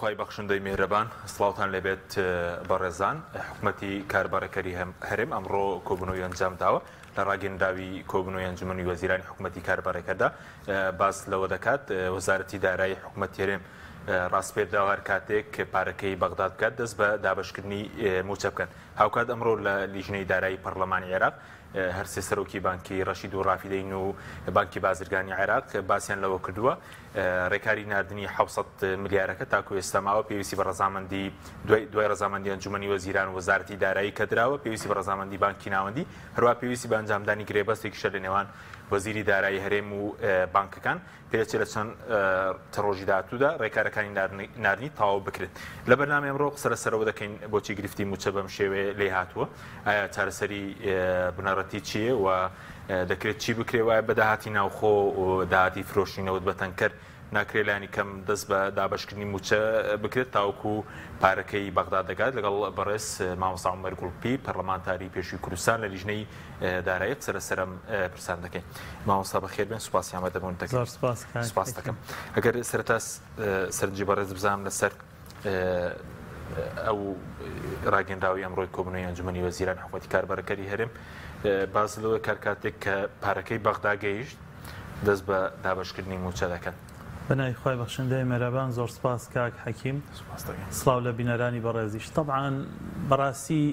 خی بەخشندەی میهرەبان سڵاوتان لەبێت بەڕێزان حکوومەتی کاربارەکەری هەرێم ئەمڕۆ کۆبوونەوەی ئەنجام داوە لە ڕاگەنداوی کۆبوونەوەی ئەنجومەنی وەزیرانی حکوومەتی کاربارەکەدا باس لەوە دەکات وەزارەتی دارایی حکوومەتی هەرێم ڕاستپێداوە هەر کاتێک پارەکەی بەغداد بکات دەست بە دابەشکردنی موچە بکەن هاوکات ئەمڕۆ لە لیژنەی دارایی پەرلەمانی عێراق هەرسێ سەرۆکی بانکی ڕەشید و ڕافیدەین و بانکی بازرگانی عێراق باسییان لەوە کردووە ڕێکاری نردنی 700 ملیارەکە تاکو ئێستا ماوە پێویستی بە ڕەزامەندی دوای ڕەزامەندی ئەنجومەنی وەزیران وەزارەتی دارایی کە دراوە پێویستی بە ڕەزامەندی بانکی ناوەندی هەروە پێویستی بە ئەنجامدانی گرێبەستێکیشە لە نێوان وەزیری دارایی هەرێم و بانکەکان پێچێت لە چەند ڕۆژی داهاتوودا ڕێکارەکانی نردنی تەواو بکرێت لە بەرنامەی ئەمڕۆ قسە لەسەرەوە دەکەین بۆچی گرفتی موچە بەم شێوێ لێ هاتووە ئایا چارەسەری بنەڕەتی چییە و دەکرێت چی بکرێ وایە بەداهاتی ناوخۆ و داهاتی فرۆشتنەوە بەتەنکەر ناکرێلانی کەم دەست بە دابشکردنی موچە بکرێت تاوەکو پارەکەی بەغداد دەگات لەگەڵ بەڕێز مامۆستا عومەر گوڵپی پەرلەمانتاری پێشووی کوردستان لە لیژنەی دارایی قسە لەسەرم پرسان دەکەین مامۆستا بەخێر بێن سوپاسی ئامادەبوون دەکەین سوپاس دەکەم ئەگەر سەرەتا سەرنجی بەڕێز بزانم لەسەر ئەو ڕاگەنداوی ئەمڕۆی کۆبوونەوەی ئەنجومەنی وەزیرانی حکوومەتی کاربارەکەری هەرێم باز لەوە کاتێک کە پارەکەی بەغدا گەیشت دەست بە دابشکردنی موچە دەکەن بەناوی خۆی بەخشندەی مێرەبان زۆر سپاس کاک حەکیم سڵاو لە بینەرانی بەڕێزیش طبعاً بەڕاستی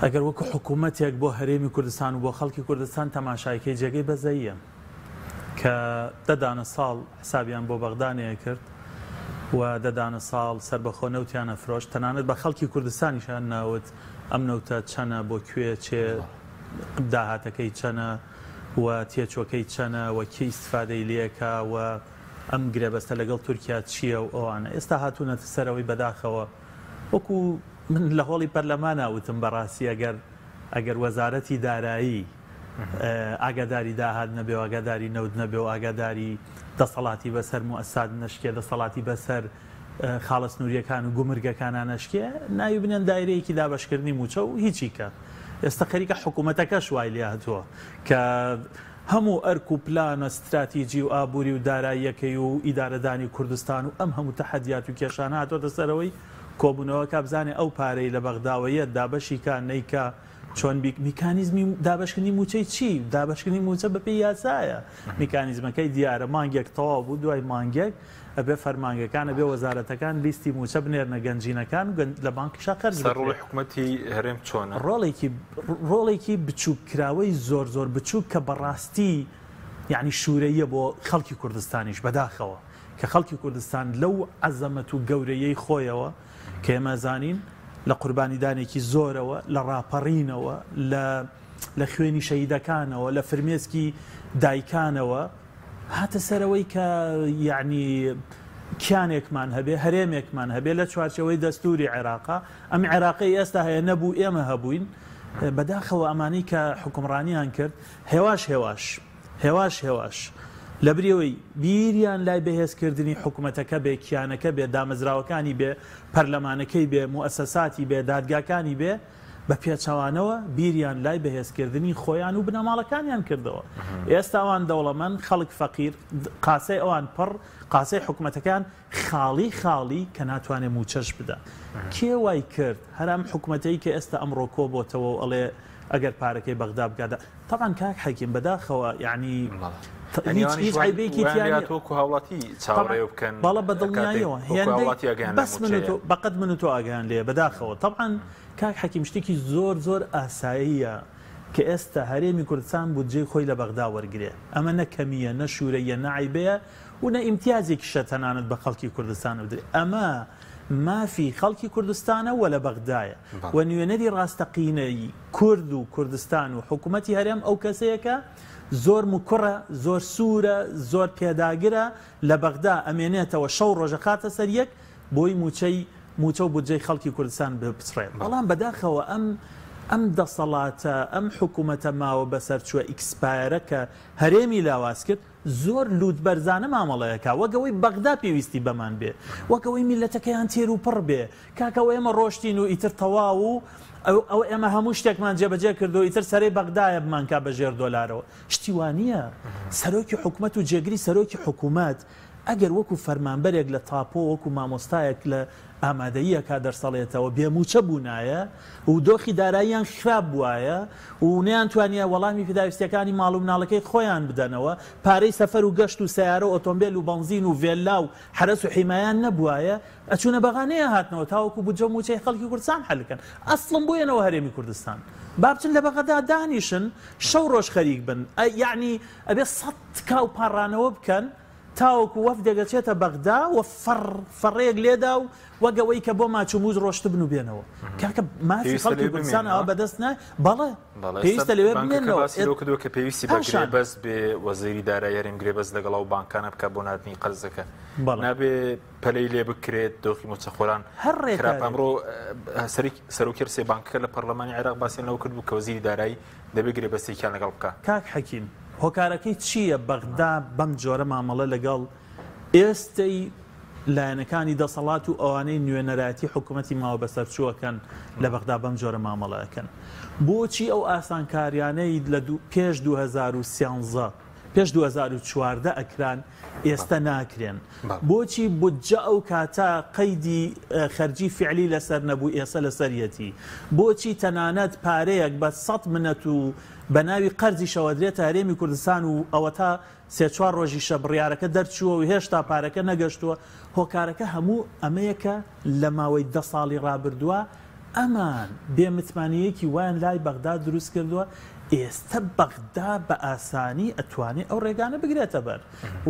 ئەگەر وەکو حکوومەتێک بۆ هەرێمی کوردستان و بۆ خەڵکی کوردستان تەماشایکەی جێگەی بەزەیە کە دەدانە ساڵ حسابیان بۆ بەغدانەیە کرد و دەدانە ساڵ سربەخۆ نەوتیانە فرۆشت تەنانەت بە خەڵکی کوردستانیشان ناوت ئەم نەوتە چەنە بۆ کوێ چێ داهاتەکەی چەنە و تێچۆکەی چەنە و کێ ئیسفادەی لێکە و ئەم گرێبەستە لەگەڵ تورکیا چییە و ئەوانە ئێستا هاتوونەتە سەرەوەی بەداخەوە وەکو من لە هۆڵی پەرلەمان ناوتم بەڕاستی ئەگەر وەزارەتی دارایی ئاگاداری داهات نەبێ و ئاگاداری نەوت نەبێ و ئاگاداری دەسەڵاتی بەسەر موئەسسات نەشکێ دەسەڵاتی بەسەر خاڵە سنووریەکان و گومرگەکانان نەشکێ ناوی بنێن دایرەیەکی دابەشکردنی موچە و هیچی کە ئێستا خەریکە حکوومەتەکە شوای لێ هاتووە کە هەموو ئەرک و پلانە استراتیجی و ئابووری و داراییەکەی و ئیدارەدانی کوردستان و ئەم هەموو تەحەدیات و کێشانە هاتوۆتە سەرەوەی کۆبوونەوە کابزانێ ئەو پارەی لە بەغداوەیە دابەشی کا نەیکا چۆن میکانیزمی دابشکردنی موچەی چی دابشکردنی موچە بەپێی یاسایە میکانیزمەکەی دیارە مانگێک تەواو بوو دوای مانگێک ئەبێ فەرمانگەکان ئەبێ وەزارەتەکان لیستی موچە بنێرنە گەنجینەکان لە بانکیشا قەرز ڕۆڵی حکوومەتی هەرێم چۆنە ڕۆڵێکی بچووکراوەی زۆر بچووک کە بەڕاستی یعنی شوورەیە بۆ خەڵکی کوردستانیش بەداخەوە کە خەڵکی کوردستان لەو عەزەمەت و گەورەیەی خۆیەوە کە ئێمە زانین لە قوربانیدانێکی زۆرەوە لە ڕاپەڕینەوە لە خوێنی شەهیدەکانەوە لە فرمێسکی دایکانەوە هاتە سەرەوەی کە یعنی کیانێکمان هەبێ هەرێمێکمان هەبێ لە چوارچەوەی دەستوری عێراقا ئەم عێراقی ئێستا هەیە نەبوو ئێمە هەبووین بەداخەوە ئەمانەی کە حکومڕانیان کرد هێواش لە بریەوەی بیریان لای بەهێزکردنی حکوومەتەکە بێ کیانەکە بێ دامەزراوەکانی بێ پەرلەمانەکەی بێ موئەسساتی بێ دادگاکانی بێ بە پێچەوانەوە بیریان لای بەهێزکردنی خۆیان و بنەماڵەکانیان کردەوە ئێستا ئەوان دەوڵەمەند خەڵک فەقیر قاسەی ئەوان پڕ قاسەی حکوومەتەکان خاڵی کە ناتوانێت موچەش بدە کێ وای کرد هەرام حکوومەتەی کە ئێستا ئەمڕۆ کۆبۆتەوە و ئەڵێ ئەگەر پارەکەی بەغدا بگادە طبعاً کاک حەکیم بەداخەوە یعنی هیچ عیبێکی تۆکو هاوڵاتی چاوەڕێ بکەن بەڵە بەدڵنیایەوە بەس بەقەت من و تۆ ئاگیان لێ بەداخەوە طبعاً کاک حەکیم شتێکی زۆر ئاساییە کە ئێستا هەرێمی کوردستان بودجێی خۆی لە بەغدا وەرگێ ئەمە نە کەمیە نە شوورەیە نە عیبەیە و نە ئیمتیازێکی شە تەنانەت بە خەڵکی کوردستان بدرێ ئەمە مافی خەڵکی کوردستانە وە لە بەغدایە و نوێنەری ڕاستەقینەی کورد و کوردستان و حکوومەتی هەرێم ئەو کەسەیەکە زۆر مکوڕە زۆر سوورە زۆر پێداگرە لە بەغدا ئەمێنێتەوە شەو ڕۆژە خاتە سەر یەک بۆی موچە و بودجەی خەڵکی کوردستان بپسڕێت بەڵام بەداخەوە ئەم دەسەڵاتە ئەم حکوومەتە ماوە بەسەر چووە ئیکسپایرە کە هەرێمی لاواز کرد زۆر لوت بەرزانە مامەڵەیەکە وەگەوەی بەغدا پێویستی بەمان بێ وەکەوەی میلەتەکەیان تێر و پڕ بێ کاکەوە ئێمە ڕۆشتین و ئیتر تەواو و ئەو ئێمە هەموو شتێکمان جێبەجێ کردو ئیتر سەرەی بەغدایە بمانکە بە ژێر دۆلارەوە شتی وانە سەرۆکی حکوومەت و جێگری سەرۆکی حکوومەت ئەگەر وەکو فەرمانبەرێک لە تاپۆ وەکو مامۆستایەک لە ئامادەیە کا دەرسەڵێتەوە بێموچە بوونایە و دۆخی داراییان خراپ بووایە و نەیانتوانیە وەڵامی پێداویستەکانی ماڵ و مناڵەکەی خۆیان بدەنەوە پارەی سەفەر و گەشت و سیارە و ئۆتۆمبیل و بنزین و ڤێلا و حرەس و حیمایان نەبووایە ئەچوونە بەغانەیە هاتنەوە تاوەکو بجە و موچەی خەڵکی کوردستان حەلکەن ئەسڵم بۆیەنەوە هەرێمی کوردستان بابچن لە بەغەدا دانیشن شەو ڕۆژ خەریک بن یعنی ئەبێ 100 کاو پاڕانەوە بکەن تاوەکو وەفدێگەچێتە بەغدا و فەڕەیەک لێدا و وەگەوەی کە بۆ ماچموز ڕۆشت بن و بێنەوە کاکە مافی خەڵکی کوردستان ئەوە بەدەست نای بەڵێ پێویستە لەوێ بمێنەوە کردووە کە پێویستی بەگرێ بەس بێ وەزیری دارایی هەرێم گرێ بەس لەگەڵ ئەو بانکانە بکە بۆ نردنی قەرزەکە نابێ پەلەی لێ بکرێت دۆخی مۆچەخۆران خراپ ئەمڕۆ سەرۆکی سێ بانکەکە لە پەرلەمانی عێراق باسییان لەو کردبوو کە وەزیری دارایی دەبێ بەستێکیان لەگەڵ بکە کاک حەکیم هۆکارەکەی چییە بەغدا بەم جۆرە مامەڵە لەگەڵ ئێستەی لایەنەکانی دەسەڵات و ئەوانەی نوێنەرایەتی حکوومەتی ماوە بەسەرچووەکەن لە بەغدا بەم جۆرە مامەڵەکەن بۆچی ئەو ئاسانکاریانەی لە پێش 2013 پێش 2014 ئەکران ئێستا ناکرێن بۆچی بودجە ئەو کاتە قەیدی خەرجی فعلی لەسەر نەبوو ئێستا لەسەرەتی بۆچی تەنانەت پارەیەک بە 100 منەت و بە ناوی قەرزی شەوەدرێتە هەرێمی کوردستان و ئەوە تا 3-4 ڕۆژی شە بڕیارەکە دەرچووە و هێشتا پارەکە نەگەشتووە هۆکارەکە هەموو ئەمەیەکە لە ماوەی 10 ساڵی ڕابردووە ئەمان بێمتمانیەکی وایان لای بەغدا دروست کردووە ئێستا بەغدا بە ئاسانی ئەتوانێت ئەو ڕێگانە بگرێتە بەر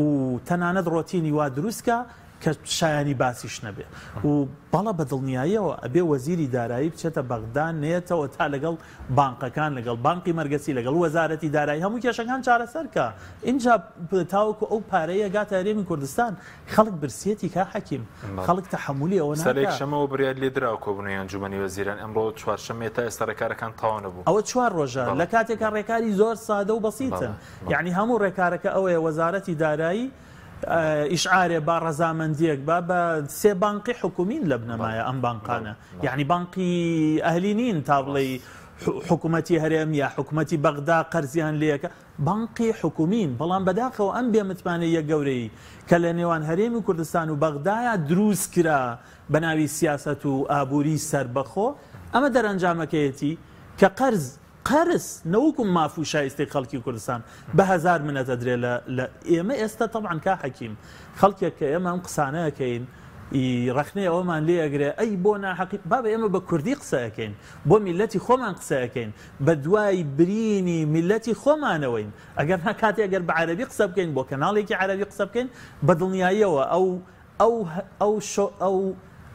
و تەنانەت ڕۆتینی وا دروستکە کە شایانی باسیش نەبێ و بەڵە بە دڵنیاییەوە ئەبێ وەزیری دارایی بچێتە بەغدا نێتەوە تا لەگەڵ بانقەکان لەگەڵ بانقی مەرگەسی لەگەڵ وەزارەتی دارایی هەموو کێشەکان چارەسەرکە اینجا تاوەکو ئەو پارەیە گاتە هەرێمی کوردستان خەڵک برسێتی کا حەکیم خەڵک تەحمولی ئەوە ناکات سەرێک شەمەوە بڕیار لێدراوە کۆبوونەوەی ئەنجومەنی وەزیران ئەمڕۆ چوارشەممێ تا ئێستا ڕێکارەکان تەواو نەبوو ئەوە 4 ڕۆژە لە کاتێکە ڕێکاری زۆر سادە و بەسیتە یعنی هەموو ڕێکارەکە ئەوەیە وەزارەتی دارایی ئیشعارێ با ڕەزامەندیەک بە 3 بانقی حکومین لە بنەمایە ئەم بانقانە یعنی بانقی ئەهلی نین تا بڵێ حکوومەتی هەرێم یا حکوومەتی بەغدا قەرزیان لێەکە بانقی حکومین بەڵام بەداخەوە ئەم بێمتمانەیە گەورەی کە لە نێوان هەرێمی کوردستان و بەغدایە دروست کرا بە ناوی سیاست و ئابووری سربەخۆ ئەمە دەرەنجامەکەیەتی کە قەرز نەوەکو ماف و شایستی خەڵکی کوردستان بە 1000 منەتە درێ لە ئێمە ئێستا طبعا کا حەکیم خەڵکێک کە ئێمە ئەم قسانەکەین ڕخنەیە ئەومان لێ ئەگرێ ئەی بۆ ناحەقی بابە ئێمە بە کوردی قسەکەین بۆ میلەتی خۆمان قسەکەین بە دوای برینی میلەتی خۆمانەوەین ئەگەر ناکاتێ ئەگەر بە عەرەبی قسە بکەین بۆ کەناڵێکی عەرەبی قسە بکەین بە دڵنیاییەوە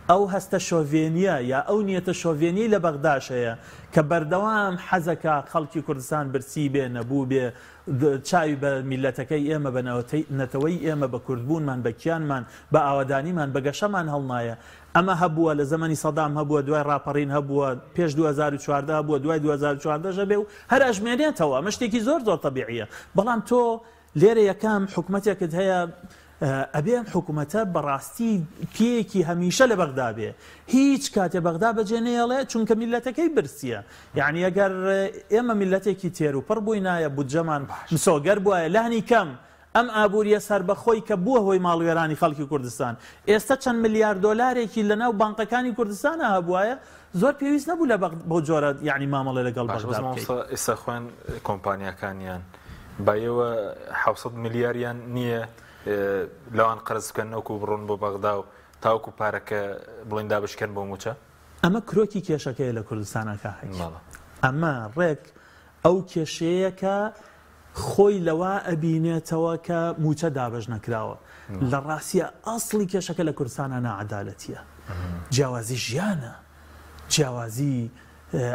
ئەو هەستە شۆڤێنیە یا ئەو نیەتە شۆڤێنی لە بەغداشەیە کە بەردەوام حەزەکە خەڵکی کوردستان برسی بێ نەبوو بێ چاوی بە میلەتەکەی ئێمە بە نەتەوەی ئێمە بە کوردبوونمان بە کیانمان بە ئاوادانیمان بە گەشەمان هەڵنایە ئەمە هەبووە لە زەمەنی سەدام هەبووە دوای ڕاپەڕین هەبووە پێش 2014 هەبووە دوای 2014 بێ و هەر ئەژمێنێتەوە ئەمە شتێکی زۆر تەبیعیە بەڵام تۆ لێرە یەکەم حکوومەتێکت هەیە ئەبێم حکوومەتە بەڕاستی پێیەکی هەمیشە لە بەغدا بێ هیچ کاتێ بەغدا بەجێنێڵێ چونکە میلەتەکەی برسیە یعنی ئەگەر ئێمە میلەتێکی تێر و پڕ بووی نایە بودجەمان مسۆگەر بووە لانی کەم ئەم ئابووریە سربەخۆی کە بووە هۆی ماڵوێرانی خەڵکی کوردستان ئێستا چەند ملیارد دۆلارێکی لەناو بانقەکانی کوردستانە هەبووایە زۆر پێویست نەبوو لە بۆ جۆرە یعنی مامەڵە لەگەڵ بەغدا ئێستا خوێن کۆمپانیەکانیان بایەوە 700 میلیاریان نییە لەوان قەرز بکەن نەوەکو بڕۆن بۆ بەغدا و تاوەکو پارەکە بڵین دابشکەن بۆ موچە ئەمە کرۆکی کێشەکەی لە کوردستانەکە ئەمە ڕێک ئەو کێشەیەکە خۆی لەوە ئەبینێتەوە کە موچە دابش نەکراوە لە ڕاستیە ئەسڵی کێشەکە لە کوردستانە نەعەدالەتیە جیاوازی ژیانە جیاوازی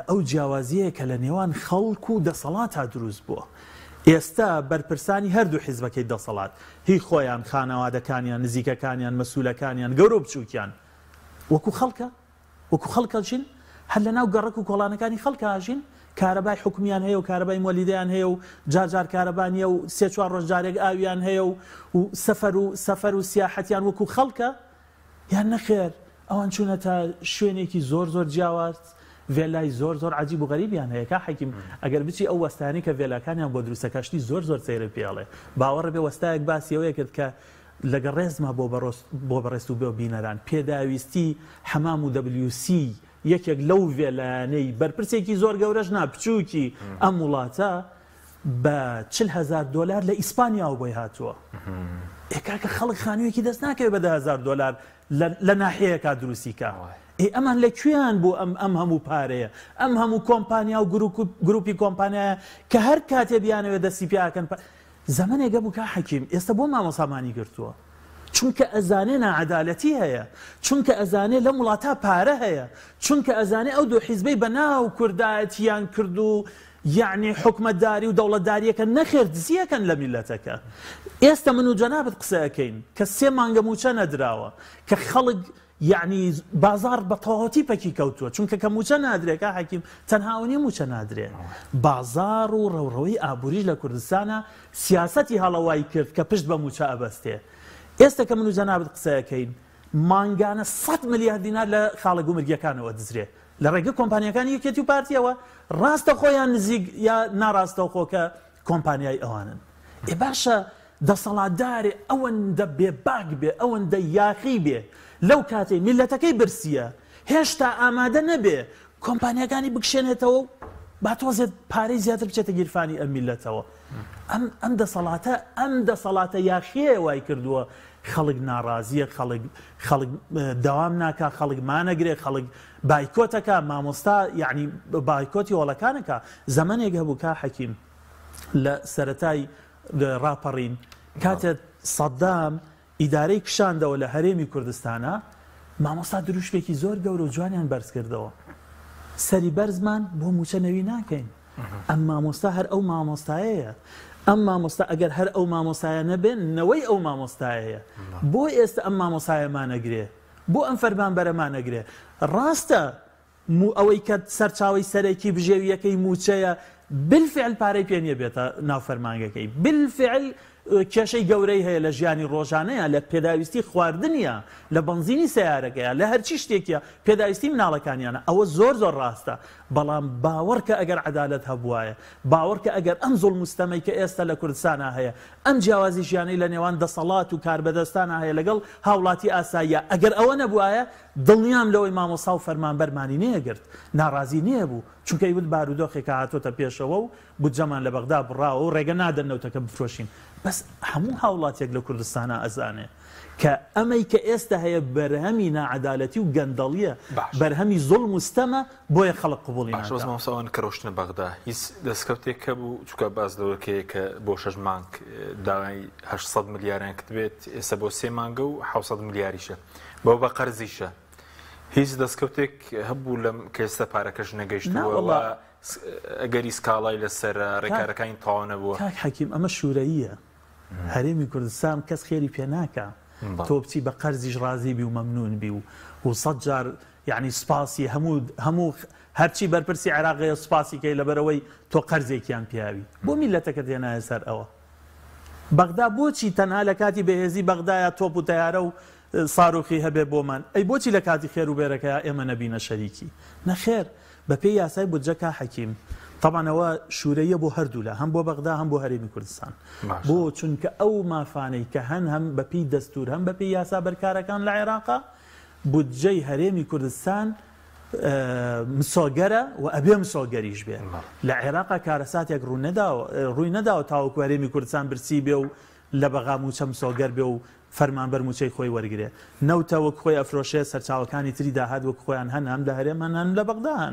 ئەو جیاوازیە کە لە نێوان خەڵک و دەسەڵاتە دروست بووە ئێستا بەرپرسانی هەردوو حیزبەکەی دەسەڵات هی خۆیان خانەوادەکانیان نزیکەکانیان مەسوولەکانیان گەورە بچووکیان وەکو خەڵکە ژین هەر لە ناو گەڕک و کۆڵانەکانی خەڵکە ئاژین کارەبای حکومیان هەیە و کارەبای مۆلیدەیان هەیە و جارجار کارەبانیە و 3-4 ڕۆژ جارێک ئاویان هەیە و سەفەر و سیاحەتیان وەکو خەڵکە یان نەخێر ئەوان چوونەتە شوێنێکی زۆر جیاواز ڤێلای زۆر عجیب و غەریبیان هەیە کا حەکیم ئەگەر بچی ئەو وەستانی کە ڤێلاکانیان بۆ دروستەکەشتی زۆر سەیرە پێڵێ باوەڕ بێ وەستایەک باسیەوەیە کرد کە لەگەڵ ڕێزمە بۆ بەڕێست و بێ بینەران پێداویستی حەمام و WC یەکێک لەو وێلانەی بەرپرسێکی زۆر گەورەش ناپچووکی ئەم وڵاتە بە $40,000 لە ئیسپانیا بۆی هاتووە. ئێکاکە خەڵک خانوویەکی دەست ناکەوێت بە $10,000 لە ناحەیەکە دروستیکە. ئەمان لەکوێیان بۆ ئەم هەموو پارەیە ئەم هەموو کۆمپانیا و گروپی کۆمپانیایە کە هەر کاتێ بیانەوێت دەستی پیاکەن زەمانێگە بووکە حەکیم ئێستا بۆ مامۆسامانی گرتووە چونکە ئەزانێ ناعەدالەتی هەیە چونکە ئەزانێ لە وڵاتە پارە هەیە چونکە ئەزانێ ئەو دوو حیزبەی بەناو کوردایەتیان کرد و یعنی حکومەتداری و دەوڵەتداریەکە نەخێر دزیەکەن لە میلەتەکە. ئێستا من و جەنابەت قسە ئەەکەین کە 3 مانگە موچە نەدراوە کە خەڵک یعنی بازار بە تەواوەتیپەکی کەوتووە چونکە کە موچە نادرێکە حەکیم تەنهاوەنی موچە نادرێت. بازار و ڕەوڕەوەی ئابووریش لە کوردستانە سیاسەتی هەڵەوای کرد کە پشت بە موچە ئەبەستێ. ئێستا کە من و جەنابەت قسە ئەەکەین مانگانە 100 ملیار دینار لە خاڵە گومرگیەکانەوە دزرێ لە ڕێگە کۆمپانیەکانی یەکێتی و پارتیەوە ڕاستە خۆیان نزیک یا ناڕاستە خۆکە کۆمپانیای ئەوانن. باشە دەسەڵاتدارێ ئەوەندە بێباک بێ ئەوەندە یاخی بێ لەو کاتەی میلەتەکەی برسیە هێشتا ئامادە نەبێ کۆمپانیەکانی بکشێنێتەوە و با تۆزێت پارەی زیاتر بچێتە گیرفانی ئەم میلەتەوە. ئەم دەسەڵاتە یاخیە وای کردووە خەڵک ناڕازیە خەڵک دەوام ناکە خەڵک مانەگرێ خەڵک بایکۆتەکە مامۆستا یعنی بایکۆتی وڵەکانەکە زەمانێک هەبوو کا حەکیم لە سەرەتای ڕاپەڕین کاتێت سەدام ئیدارەی کشاندەوە لە هەرێمی کوردستانە مامۆستا دروشتێکی زۆر گەورە و جوانیان بەرز کردەوە سەری بەرزمان بۆ موچەنەوی ناکەین. ئەم مامۆستا هەر ئەو مامۆستایەیە ئەم مامۆستا ئەگەر هەر ئەو مامۆستایە نەبێن نەوەی ئەو مامۆستایەیە بۆ ئێستا ئەم مامۆسایەمانەگرێ بۆ ئەم فەرمانبەرەمانەگرێ. ڕاستە ئەوەی کە سەرچاوی سەرەکی بژێویەکەی موچەیە بالفعل پارەی پێ نییە بێتە ناو فەرمانگەکەی بالفعل کێشەی گەورەی هەیە لە ژیانی ڕۆژانەیە لە پێداویستی خواردنیە لە بەنزینی سیارەکەیە لە هەرچی شتێکیە پێداویستی مناڵەکانیانە ئەوە زۆر ڕاستە. بەڵام باوەڕکە ئەگەر عەدالەت هەبوایە باوەڕکە ئەگەر ئەم زوڵم و ستەمەی کە ئێستا لە کوردستانە هەیە ئەم جیاوازی ژیانەی لە نێوان دەسەڵات و کاربەدەستانە هەیە لەگەڵ هاوڵاتی ئاساییە ئەگەر ئەوە نەبوایە دڵنیام لەوەی مامۆستا و فەرمانبەرمانی نەیەگرت ناڕازی نییە بوو چونکە یوت بارودۆخێکە هاتۆتە پێشەوە و بودجەمان لە بەغدا بڕاوە و ڕێگە نادەنەوتەکە بفرۆشین. بەس هەموو هاوڵاتێک لە کوردستانە ئەزانێ کە ئەمەی کە ئێستا هەیە بەرهەمی ناعەدالەتی و گەندەڵیە بەرهەمی زوڵم و ستەمە بۆیە خەڵک قبوڵی ناکات. مامۆستاوان کە ڕۆشتنە بەغدا هیچ دەستکەوتێک کەبوو چونکە باز لەوەکەیە کە بۆ 6 مانگ داوای 800 ملیاریان کردبێت ئێستا بۆ 3 مانگە و 700 ملیاریشە بەو بە قەرزیشە هیچ دەستکەوتێک هەبوو لەم کە ئێستا پارەکەش نەگەیشتووە ئەگەری سکاڵای لەسەر ڕێکارەکانی تەواو نەبووە. کاک حەکیم ئەمە شوورەییە هەرێمی کوردستان کەس خێری پێ ناکە تۆ بچی بە قەرزیش ڕازی بی و مەمنون بی و 100 جار یعنی سپاسی هەموو هەرچی بەرپرسی عێراقی سپاسی کەی لەبەرەوەی تۆ قەرزێکیان پیاوی بۆ میلەتەکەت هێنایە سەر ئەوە. بەغدا بۆچی تەنها لە کاتی بەهێزی بەغدایە تۆپ و تەیارە و ساروخی هەبێ بۆمان ئەی بۆچی لە کاتی خێر و بێرەکەیە ئێمە نەبینە شەریکی نەخێر بە پێی یاسای بودجەکە حەکیم طبعاەوە شوورەیە بۆ هەردوو لە هەم بۆ بەغدا هەم بۆ هەرێمی کوردستان بۆ چونکە ئەو مافانەی کە هەم بەپی دەستور هەم بەپی یاسا بەرکارەکان لە عێراقا بودجەی هەرێمی کوردستان مسۆگەرە و ئەبێ مسۆگەریش بێ لە عێراقا کارەساتێک ڕووی نەداوە تاوەکو هەرێمی کوردستان برسی بێ و لە بەغا موچە مسۆگەر بێ و فەرمانبەر موچەی خۆی وەرگێ نەوتە وەک خۆی ئەفرۆشێ سەرچاوەکانی تری داهات وەک خۆیان هەم لە هەرێمان هەم لە بەغدان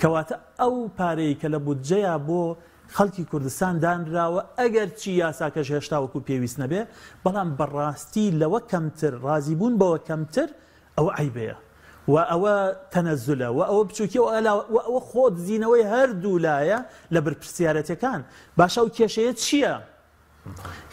کەواتە ئەو پارەی کە لە بودجەیە بۆ خەڵکی کوردستان دانراوە ئەگەر چی یاساکەش هێشتا وەکو پێویست نەبێ بەڵام بەڕاستی لەوە کەمتر ڕازیبوون بەوە کەمتر ئەوە عیبەیە و ئەوە تەنەزولە و ئەوە بچووکە و ئەوە خۆت زیینەوەی هەردوو لایە لە بەرپرسیارەتەکان باشە و کێشەیە چییە؟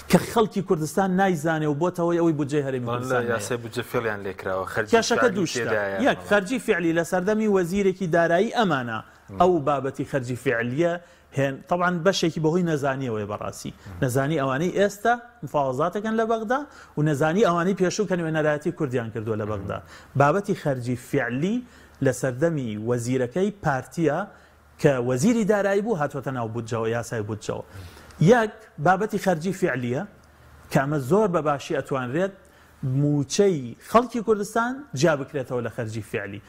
کە خەڵکی کوردستان نایزانێ و بۆتەوەی ئەوەی بودجەی هەرێمی کوردستان یاسای بودجە فعلیان لێکراوە کێشەکە دووشتە یەک خەرجی فعلی لە سەردەمی وەزیرێکی دارایی ئەمانە ئەو بابەتی خەرجی فعلیە هێن طبعا بەشێکی بەهۆی نەزانیەوەی بەڕاستی نەزانی ئەوانەی ئێستا مفاوەزاتەکەن لە بەغدا و نەزانی ئەوانەی پێشوو کە نوێنەرایەتی کوردیان کردووە لە بەغدا بابەتی خەرجی فعلی لە سەردەمی وەزیرەکەی پارتیە کە وەزیری دارایی بوو هاتوۆتە ناو بودجەوە یاسای بودجەوە یەک بابەتی خەرجی فعلیە کە ئەمە زۆر بەباشی ئەتوانرێت موچەی خەڵکی کوردستان جیا بکرێتەوە لە خەرجی فعلی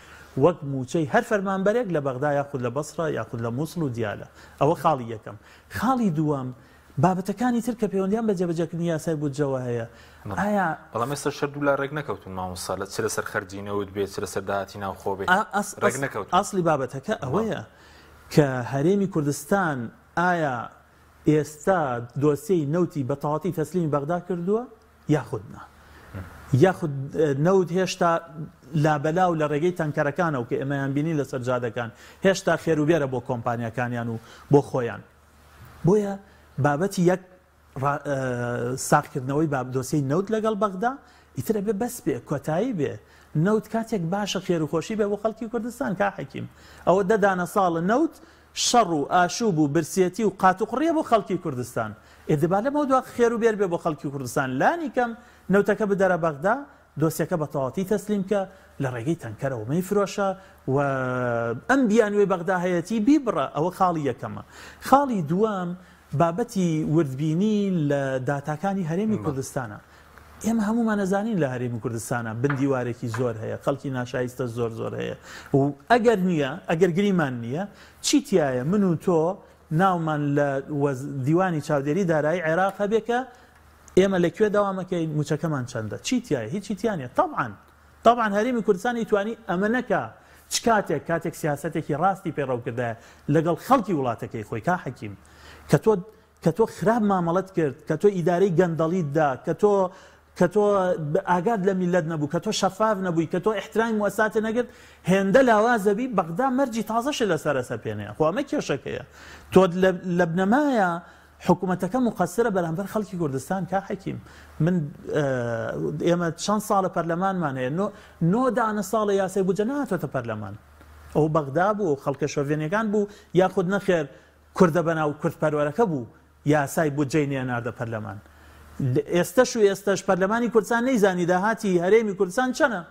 وەک موچەی هەر فەرمانبەرێک لە بەغدا یاخود لە بەسڕە یاخود لە مووسڵ و دیالە. ئەوە خاڵی یەکەم. خاڵی دووەم بابەتەکانی تر کە پەیوەندیان بە جێبەجێکردنی یاسای بودجەوە هەیە. ئایا بەڵام ئێستا شەرد ولا ڕێک نەکەوتون مامۆستا لە چ لەسەر خەرجینەوت بێت چ لەسەر داهاتی ناوخۆ بێت ڕێک نەکەوتون. ئاصلی بابەتەکە ئەوەیە کە هەرێمی کوردستان ئایا ئێستا دۆسیەی نەوتی بە تەواوی تەسلیمی بەغدا کردووە یاخود نا یاخود نەوت هێشتا لابەلاو لە ڕێگەی تەنکەرەکانەوە کە ئێمەیان بینی لەسەر جادەکان هێشتا خێروبێرە بۆ کۆمپانیەکانیان و بۆ خۆیان. بۆیە بابەتی یەک ساختکردنەوەی دۆسیەی نەوت لەگەڵ بەغدا ئیترە بێ بەس بێ کۆتایی بێ نەوت کاتێک باشە خێروخۆشی بێ بۆ خەڵکی کوردستان کا حەکیم ئەوە دەدانە ساڵە نەوت شەڕ و ئاشوب و برسێتی و قاتوقڕیە بۆ خەڵکی کوردستان ئێدەبا لەمەوە دوا خێروبێر بێ بۆ خەڵکی کوردستان لانی کەم نەوتەکە بدەرە بەغدا دۆسیەکە بە تەواوی تەسلیم کە لە ڕێگەی تەنکەرەوە مەیفرۆشە و ئەم بیانوێی بەغدا هەیەتی بیبڕە. ئەوە خاڵی یەکەمە. خاڵی دووەم بابەتی وردبینی لە داتاکانی هەرێمی کوردستانە. ئێمە هەمومان نەزانین لە هەرێمی کوردستانە بندیوارێکی زۆر هەیە خەڵکی ناشایستە زۆر هەیە و ئەگەر نییە ئەگەر گریمان نییە چیتیایە من و تۆ ناومان لە دیوانی چاودێری دارایی عێراق هەبێ کە ئێمە لەکوێ داوامەکەی موچەکەمان چەندە چیتیایە هیچ چیتیانە. طبعاً هەرێمی کوردستانی توانی ئەمە نەکە چ کاتێک سیاسەتێکی ڕاستی پێڕەوکردایە لەگەڵ خەڵکی وڵاتەکەی خۆی کا حەکیم کە تۆ خراپ مامەڵەت کرد کە تۆ ئیدارەی گەندەڵیتدا کە تۆ ئاگاد لە میلەت نەبوو کە تۆ شەفاف نەبووی کە تۆ احترامی موەساتێ نەگرت هێندە لاوازەبی بەغدا مەرجی تازەش لەسەرە سەپێنەیە خۆ ئەمە کێشەکەیە. تۆ لە بنەمایە حکوومەتەکە مقەسرە بەرامبەر خەڵکی کوردستان کا حەکیم. من ئێمە چەند ساڵە پەرلەمانمان هەیە 9 ساڵە یاسای بودجە نهاتۆتە پەرلەمان ئەو بەغدا بوو خەڵکە شۆڤێنیەکان بوو یاخود نەخێر کوردە بەناو کوردپەروەرەکە بوو یاسای بودجەی نێناردە پەرلەمان. ئێستاش پەرلەمانی کوردستان نەیزانی داهاتی هەرێمی کوردستان چەنە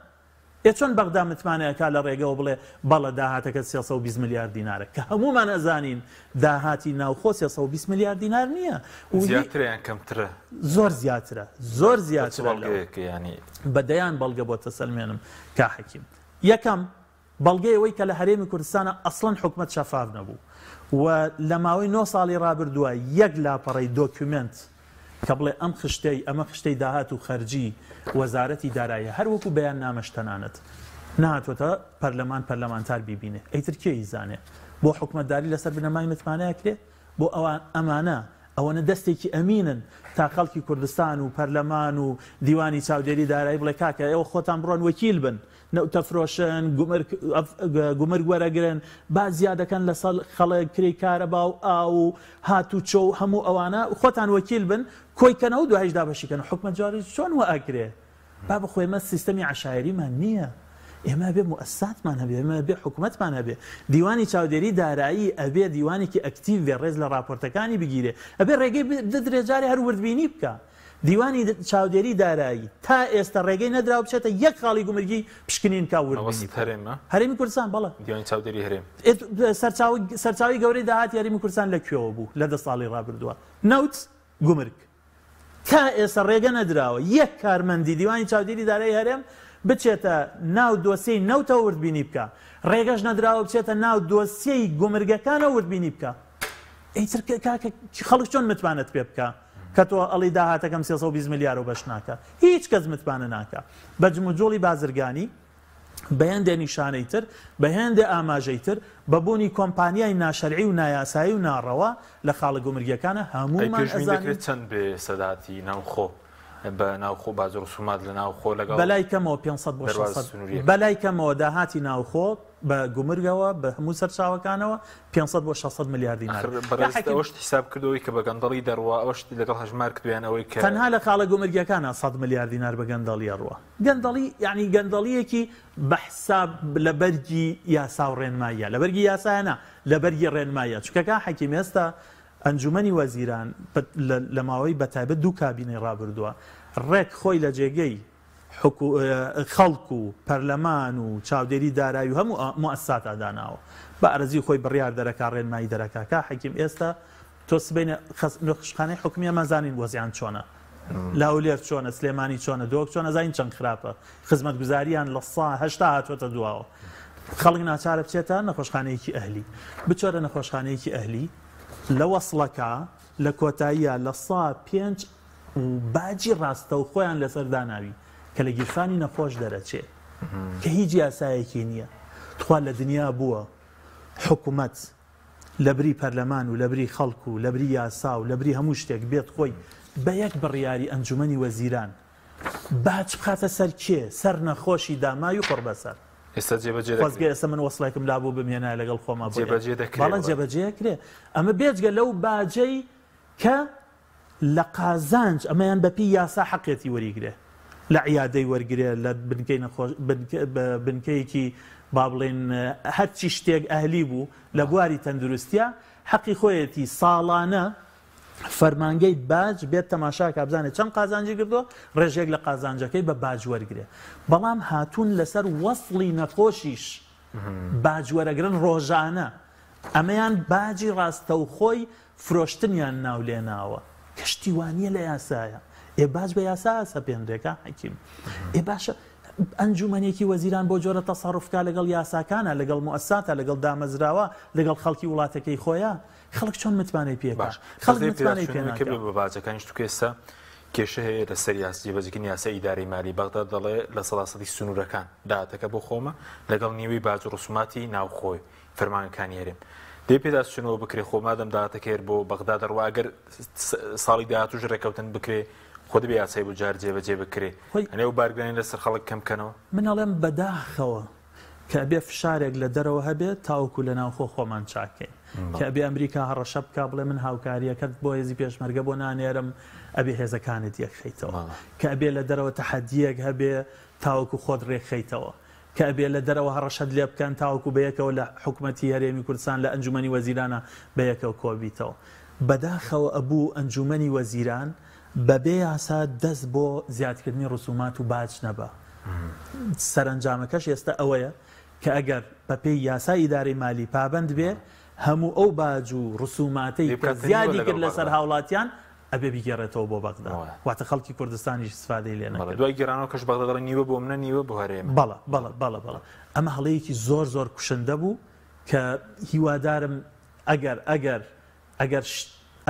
چۆن بەغدا متمانەیەکا لە ڕێگەەوە بڵێ بەڵە داهاتەکە 320 میلیارد دینارە کە هەمومان ئەزانین داهاتی ناوخۆ 320 میلیارد دینار نییە زیاتریان کەمترە زۆر زیاترە بەدەیان بەڵگە بۆ تەسەلمێنم کا حەکیم. یەکەم بەڵگەیەوەی کە لە هەرێمی کوردستانە ئەسڵەن حکومەت شەفاف نەبوو و لە ماوەی 9 ساڵی ڕابردووە یەک لاپەڕەی دۆکیومنت کە بڵێ ئەمە خشتەی داهات و خەرجی وەزارەتی داراییە هەر وەکو بەیان نامەش تەنانەت نهاتوەتە پەرلەمانتار بیبینێ ئەیتر کێی زانێ بۆ حکومەتداری لەسەر بنەمای متمانەیە کرێ بۆ ئەمانە ئەوەنە دەستێکی ئەمینن تا خەڵکی کوردستان و پەرلەمان و دیوانی چاودێری دارایی بڵێ کاکە ئێوە خۆتان بڕۆن وەکیل بن نەوتە فرۆشن گومرگ وەرەگرن با زیادەکەن لە خەڵک کری کارەبا و ئاو هات و چۆ هەموو ئەوانە خۆتان وەکیل بن کۆیکەنەوە دوایش دابەشیکەن حکومەت جاری چۆن وە ئەکرێ با بە خۆی ئێمە سیستەمی عەشایریمان نییە ئێمە بێ موەسساتمان هەبێ ئێمە بێ حکومەتمان هەبێ دیوانی چاودێری دارایی ئەبێ دیوانێکی ئەکتیڤ بێ ڕێز لە راپۆرتەکانی بگیرێ ئەبێ ڕێگەی بدرێ جارێ هەر وردبینی بکە دیوانی چاودێری دارایی تا ئێستا ڕێگەی نەدراوە بچێتە یەک خاڵی گومرگی پشکنین کا وردبینی هەرێمی کوردستان بەڵێ دیوانی چاودێری هەرێم سەرچاوی گەورەی داهاتی هەرێمی کوردستان لەکوێوە بوو لە 10 ساڵی ڕابردووە نەوت گومرگ تا ئێستا ڕێگە نەدراوە یەک کارمەندی دیوانی چاودێری دارایی هەرێم بچێتە ناو دۆسیەی نەوتەوە وردبینی بکە ڕێگەش نەدراوە بچێتە ناو دۆسیەی گومرگەکانە وردبینی بکە ئەیتر خەڵک چۆن متمانەت پێ بکە کە تۆ ئەڵی داهاتەکەم 320 میلیارد بەش ناکە هیچ کەس متمانە ناکە بە جموجۆڵی بازرگانی بە هێندێ نیشانەی تر بە هێندێ ئاماژەی تر بەبوونی کۆمپانیای ناشەرعی و نایاسایی و ناڕەوا لە خاڵە گومرگیەکانە هەمومان ئەزانین چەند بێ سەداتی ناوخۆ بە ناوخۆ بازار و سومات لە ناوخۆ لەگەڵ بەلای کەمەوە 500 بۆ 600 بەلای کەمەوە داهاتی ناوخۆ بە گومرگەوە بە هەموو سەرچاوەکانەوە 500 بۆ 600 میلیارد دینار ئەوەش حساب کردەوەی کە بە گەندەڵی دەڕوا ئەوەش لەگەڵ هەژمار کردویانەوەی کە تەنها لە خاڵە گومرگیەکانە 100 میلیارد دینار بە گەندەڵی ڕوە گەندەڵی یعنی گەندەڵیەکی بە حساب لە بەرگی یاسا و ڕێنماییە لە بەرگی یاسایانە لە بەرگی ڕێنماییە چکەکە حەکیم ئێستا ئەنجومەنی وەزیران لە ماوەی بەتایبەت 2 کابینەی ڕابردووە ڕێک خۆی لە جێگەی خەڵک و پەرلەمان و چاودێری دارایی و هەموو موەسساتە داناوە بە ئەرزی خۆی بڕیار دەرەکا ڕێنمایی دەرەکا کا حەکیم ئێستا تۆ سبەینە نەخشخانەی حکومیە مەزانین وەزیان چۆنە لاولێر چۆنە سلێمانی چۆنە دۆک چۆنە زین چەند خراپە خزمەت گوزاریان لە 100 هاتووەتە دواوە خەڵک ناچارە بچێتە نەخۆشخانەیەکی ئەهلی بچۆرە نەخۆشخانەیەکی ئەهلی لە وەسڵەکە لە کۆتاییە لە 105 و باجی ڕاستە و خۆیان لەسەر داناوی کە لە گیرفانی نەخۆش دەرەچێت کە هیچ یاسایەکی نییە تخوا لە دنیا بووە حکوومەت لەبری پەرلەمان و لەبری خەڵک و لەبری یاسا و لەبری هەموو شتێک بێت خۆی بە یەک بڕیاری ئەنجومەنی وەزیران باج بخاتە سەر کێ سەر نەخۆشی دامای و قڕ بەسەر خۆزگە ئێستا من وەسڵێکم لابوو بمێنای لەگەڵ خۆما بەڵام جێبەجێ کرێ ئەمە بێجگە لەو باجەی کە لە قازانج ئەمەیان بەپی یاسا حەقێتی وەریگرێ لە عیادەی وەرگێ لە بنکەیەکی با بڵێن هەرچی شتێک ئەهلی بوو لە بواری تەندروستیە حەقی خۆیەتی ساڵانە فەرمانگەی باج بێت تەماشا کابزانێت چەند قازانجی کردووە ڕێژێک لە قازانجەکەی بە باج وەرگێ بەڵام هاتوون لەسەر وەسڵی نەخۆشیش باج وەرەگرن ڕۆژانە ئەمەیان باجی ڕاستەوخۆی فرۆشتنیان ناو لێناوە کەشتیوانیە لە یاسایە باج بە یاسا سەپێنرێکە حەکیم باشە ئەنجومەنێکی وەزیران بۆ جۆرە تەسەڕوفکە لەگەڵ یاساکانە لەگەڵ موەسساتە لەگەڵ دامەزراوە لەگەڵ خەڵکی وڵاتەکەی خۆیە خەڵک چۆن متمانەی پێکە خەڵک متمانەی پێ بە باجەکانی شتوکێستا کێشە هەیە لە سەر جێبەجێکی یاسا ئیداری مالی بەغدا دەڵێ لە سەداسی سنوورەکان داهاتەکە بۆ خۆمە لەگەڵ نیوەی باج و ڕسوماتی ناوخۆی فەرمانەکانی هەرێم دەی پێدا چونەوە بکرێ خۆمادەم داهاتەکەر بۆ بەغدا دەڕواگەر ساڵی داهاتوش ڕێکەوتن بکرێ خۆ دەبێ یاسای بۆ جار جێبەجێ بکرێ ئەنێ و بارگرانی لەسەر خەڵک کەم بکەنەوە من ئەڵێم بەداخەوە کە ئەبێ فشارێک لە دەرەوە هەبێت تاوکو لە ناوخۆ خۆمان چاکەین کە ئەبێ ئەمریکا هەڕەشە بکە بڵێ من هاوکاریەکەت بۆ هێزی پێشمەرگە بۆ نانێرم ئەبێ هێزەکانت یەکخەیتەوە کە ئەبێ لە دەرەوە تەحەدیەک هەبێ تاوکو خۆت ڕێکخەیتەوە کە ئەبێ لە دەرەوە هەڕەشەت لێ بکەن تاوکو بەیەکەوە لە حکوومەتی هەرێمی کوردستان لە ئەنجومەنی وەزیرانە بەیەکەوە کۆبیتەوە بەداخەوە ئەبوو ئەنجومەنی وەزیران بەبێ یاسا دەست بۆ زیادکردنی ڕسومات و باج نەبە سەرنجامەکەش ئێستا ئەوەیە کە ئەگەر بەپێی یاسای ئیدارەی مالی پابند بێ هەموو ئەو باج و ڕسوماتەی کە زیادی کرد لەسەر هاوڵاتیان ئەبێ بیگەڕێتەوە بۆ بەغدا واتە خەڵکی کوردستانیش استفادەی لێ نەکرد دوای گەڕانەوە کەش بەغدا دەڵێن نیوە بۆ منە نیوە بۆ هەرێم بەڵە ئەمە هەڵەیەکی زۆر کوشندە بوو کە هیوادارم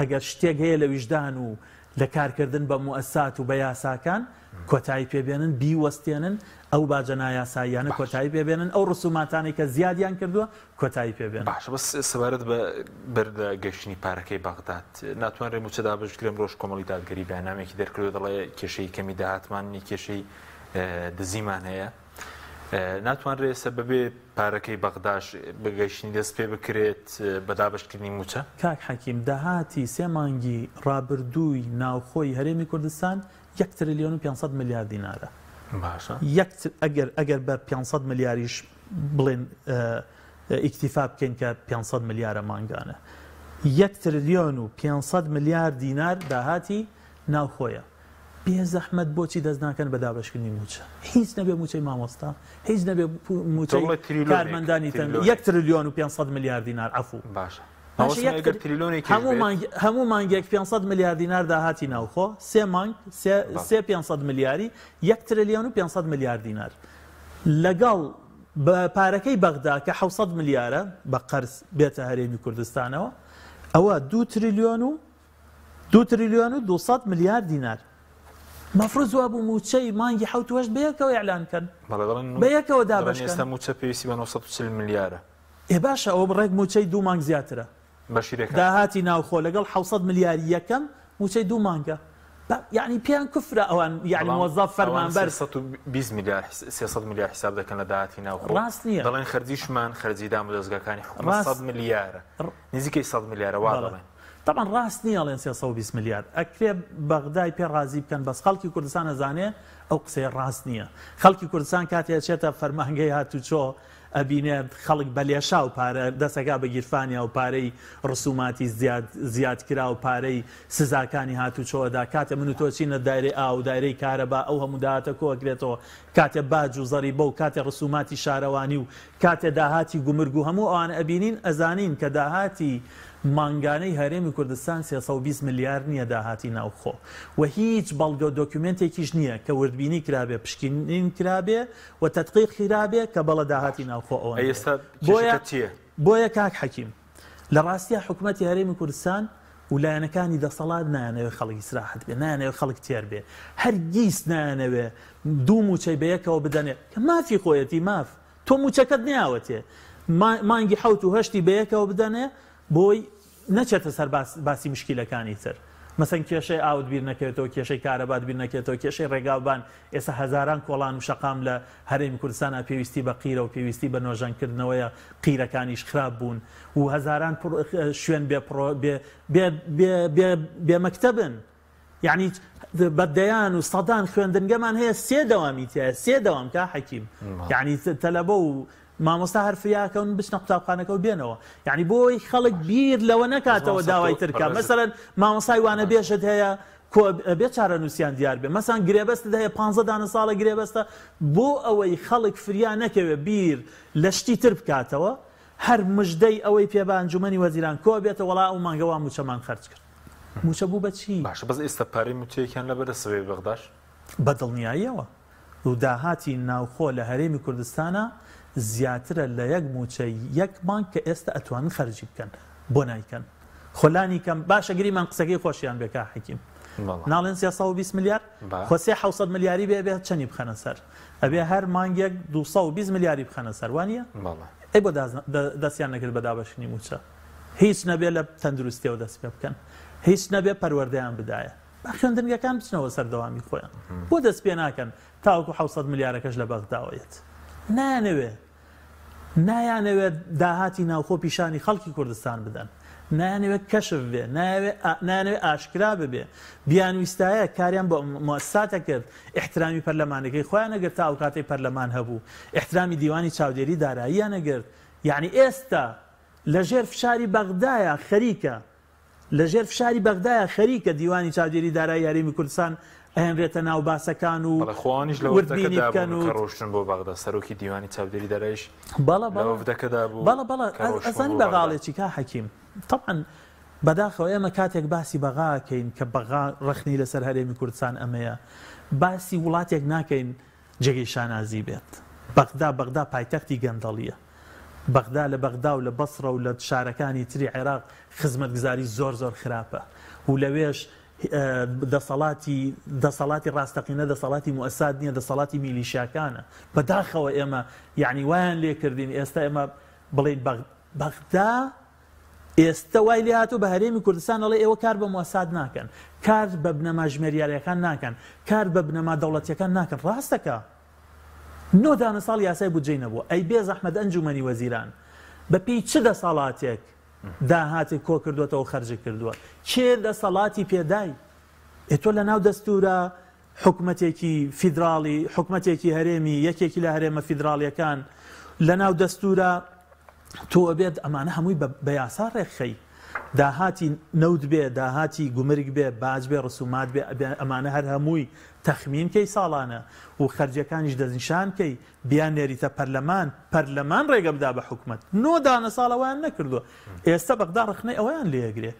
ئەگەر شتێک هەیە لە ویژدان و لە کارکردن بە موەسسات و بە یاساکان کۆتایی پێبێنن بیوەستێنن ئەو باجە نایاساییانە کۆتایی پێبێنن ئەو ڕسوماتانی کە زیادیان کردووە کۆتایی پێبێن باش بەس سەبارەت بە بەردە گەشتنی پارەکەی بەغداد ناتوانرێ موچە دابەشکرێم ڕۆژ کۆمەڵی دادگەری بەیاننامێکی دەرکردو دەڵێ کێشەی کەمی داهاتمانی کێشەی دزیمان هەیە ناتوانرێ سەبەبێ پارەکەی بەغداش بەگەشتنی دەست پێ بکرێت بە دابەشکردنی موچە کاک حەکیم داهاتی سێ مانگی ڕابردووی ناوخۆی هەرێمی کوردستان 1 تریلیۆن و 500 میلیارد دینارە باشە ئەگەر بە 500 میلیاریش بڵێن ئیکتیفا بکەین کە 500 میلیارە مانگانە 1 تریلیۆن و 500 میلیارد دینار داهاتی ناوخۆیە بێ زەحمەت بۆچی دەست ناکەن بە دابەشکردنی موچە هیچ نەبێ موچەی مامۆستا هیچ نەبێ موچەی کارمەندانی تەنگ 1 تریلیۆن و 500 میلیارد دینار عفو باشە هەموو مانگێک 500 میلیارد دینار داهاتی ناوخۆ سێ مانگ سێ 500 میلیاری 1 تریلیۆن و 500 میلیارد دینار لەگەڵ بە پارەکەی بەغدا کە 600 میلیارە بە قەرز بێتە هەرێمی کوردستانەوە ئەوە 2 تریلیۆن و 200 میلیارد دینار مەفروض وا بوو موچەی مانگی حوتوەش بەیەکەوە ئیعلانکەن بەیەکەوە دابەشکەن ئێستا موچە پێویستی بە 940 میلیارە باشە ئەوە بڕێک موچەی 2 مانگ زیاترە داهاتی ناوخۆ لەگەڵ 600 میلیاری یەکەم موچەی 2 مانگە یعنی پیان کفرە ئەوان یعنی موظف فەرمانبەر 320 میلیارد 300 میلیارد حساب دەکەن لە داهاتی ناوخۆ ڕاست نییە دەڵێن خەرجیشمان خەرجی دامودەستگاکانی حکومەت 100 میلیارە نزیکەی 100 میلیارە وا دەڵێن طبعا ڕاست نییە ئەڵێن 320 میلیارد ئەکرێ بەغدای پێ ڕازی بکەن بەس خەڵکی کوردستان ئەزانێ ئەو قسەی ڕاست نییە خەڵکی کوردستان کاتێ چێتە فەرمانگەی هاتوچۆ ئەبینێت خەڵک بەلێشا و پارە دەسەکا بە گیرفانیا و پارەی ڕسوماتی زیادکرا و پارەی سزاکانی هاتوچۆدا کاتێ من و تۆ چینە دایرەی ئاو دایرەی کارەبا ئەو هەموو داهاتە کۆگرێتەوە کاتێ باج و زەریبە و کاتێ ڕسوماتی شارەوانی و کاتێ داهاتی گومرگ و هەموو ئەوانە ئەبینین ئەزانین کە داهاتی مانگانەی هەرێمی کوردستان 320 میلیارد نییە داهاتی ناوخۆ و هیچ بەڵگە و دۆکیومنتێکیش نییە کە وردبینی کرابێ پشکنین کرابێ و تەدقیق کرابێ کە بەڵە داهاتی ناوخۆ ئەوە بۆیە کاک حەکیم لە ڕاستیە حکوومەتی هەرێمی کوردستان ولایەنەکانی دەسەڵات نایانەوێت خەڵکی سراحەت بێ نایانەوێت خەڵک تێر بێ هەرگیز نایانەوێت دوو موچەی بەیەکەوە بدەنێ کە مافی خۆیەتی ماف تۆ موچەکەت نیاوەتێ مانگی حوت و هەشتی بەیەکەوە بدەنێ بۆی نەچێتە سەر باسی مشکیلەکانی تر مەسەن کێشەی ئاوت بیر نەکەوێتەوە کێشەی کارەبات بیر نەکێتەوە کێشەی ڕێگاوبان ئێستا هەزاران کۆڵان و شەقام لە هەرێمی کوردستانە پێویستی بە قیرە و پێویستی بە نۆژەنکردنەوەیە قیرەکانیش خراپ بوون و هەزاران شوێن بێمەکتەبن یعنی بەدەیان و سەدان خوێندنگەمان هەیە سێ دەوامی تایە سێ دەوام کا حەکیم یعنی تەلەبە و مامۆستا هەرفیاکەون بچنە قوتابخانەکە و بێنەوە یعنی بۆی خەڵک بیر لەوە نەکاتەوە داوای ترکە مەسەرەن مامۆستای وانە بێژت هەیە بێ چارە نووسیان دیار بێ مەسان گرێبەستت هەیە 15 دانە ساڵە گرێبەستە بۆ ئەوەی خەڵک فریا نەکەوێ بیر لە شتی تر بکاتەوە هەر مژدەی ئەوەی پێ بە ئەنجومەنی وەزیران کۆ بێتە وەڵا ئەو مانگەوا موچەمان خەرج کرد موچە بوو بە چی باشە بەس ئێستا پارەی موچەیەکیان لەبەرە سەوەی بەغداش بەدڵنیاییەوە و داهاتی ناوخۆ لە هەرێمی کوردستانە زیاترە لە یەک موچە یەک مانگ کە ئێستا ئەتوانن خەرجی بکەن بۆ نایکەن خۆلانی کەم باشە گریمان قسەکەی خۆشیان بێکا حەکیم ناڵێن 320 میلیارد خۆ 600 میلیاری بێت چەندی بخەنە سەر ئەبێ هەر مانگێک 220 میلیاری بخەنە سەر وانە ئەی بۆ دەستیان نەکرد بە دابەشنی موچە هیچ نەبێت لە تەندروستیەوە دەست پێ بکەن هیچ نەبێت پەروەردەیان بدایە با خوێندنگەکان بچنەوە سەردەوامی خۆیان بۆ دەست پێ ناکەن تاوەکو 600 میلیارەکەش لە بەغداوەیەت نایانەوێت داهاتی ناوخۆ پیشانی خەڵکی کوردستان بدەن نایانەوێت کەشف بێ نایانەوێت ئاشکرا ببێ بیانویستایە کاریان بە مؤسساتە کرد احترامی پەرلەمانەکەی خۆیان نەگرت تا ئەو کاتەی پەرلەمان هەبوو احترامی دیوانی چاودێری داراییان نەگرت یعنی ئێستا لەژێر فشاری بەغدایە خەریکە لەژێر فشاری بەغدایە خەریکە دیوانی چاودێری دارایی هەرێمی کوردستان ئەهێنرێتە ناو باسەکان و خۆوانیش لە وردەکەدا بوون کە ڕۆشتن بۆ بەغدا سەرۆکی دیوانی چاودێری داراییش بەڵە ئەزانی بەغاڵێکی کا حەکیم طبعا بەداخەوە ئێمە کاتێک باسی بەغاکەین کە بەغا ڕخنی لەسەر هەرێمی کوردستان ئەمەیە باسی وڵاتێک ناکەین جێگەی شانازی بێت بەغدا پایتەختی گەندەڵیە بەغدا لە بەغدا و لە بەسڕە و لە شارەکانی تری عێراق خزمەتگوزاری زۆر خراپە و لەوێش دەسەڵاتی ڕاستەقینە دەسەڵاتی موسسات نییە دەسەڵاتی میلیشیاکانە بەداخەوە ئێمە یعنی وایان لێکردین ئێستا ئێمە بڵین بەغدا ئێستا وای لێ هاتوو بە هەرێمی کوردستان ئەڵێ ئێوە کار بە موسسات ناکەن کار بە بنەما ژمێریارەکان ناکەن کار بە بنەما دەوڵەتیەکان ناکەن ڕاستەکە 9 ساڵ یاسای بودجەی نەبووە ئەی بێ زەحمەت ئەنجومەنی وەزیران بە پێی چ دەسەڵاتێک داهاتی کۆ کردوێتەوە خەرجی کردووە کێ دەسەڵاتی پێدای ئێتۆ لە ناو دەستورە حکومەتێکی فیدراڵی حکومەتێکی هەرێمی یەکێکی لە هەرێمە فیدراڵیەکان لە ناو دەستورە تۆ بێت ئەمانە هەمووی بە یاسا ڕێکخەی داهاتی نەوت بێ داهاتی گومرگ بێ باج بێ ڕسومات بێ ئەمانە هەر هەمووی تەخمین کەی ساڵانە و خەرجەکانیش دەنیشان کەی بیان نێریتە پەرلەمان ڕێگە بدا بە حکومەت 9 ساڵەوەیان نەکردووە ئێستا بەغدا ڕخنەی ئەویان لێگرێ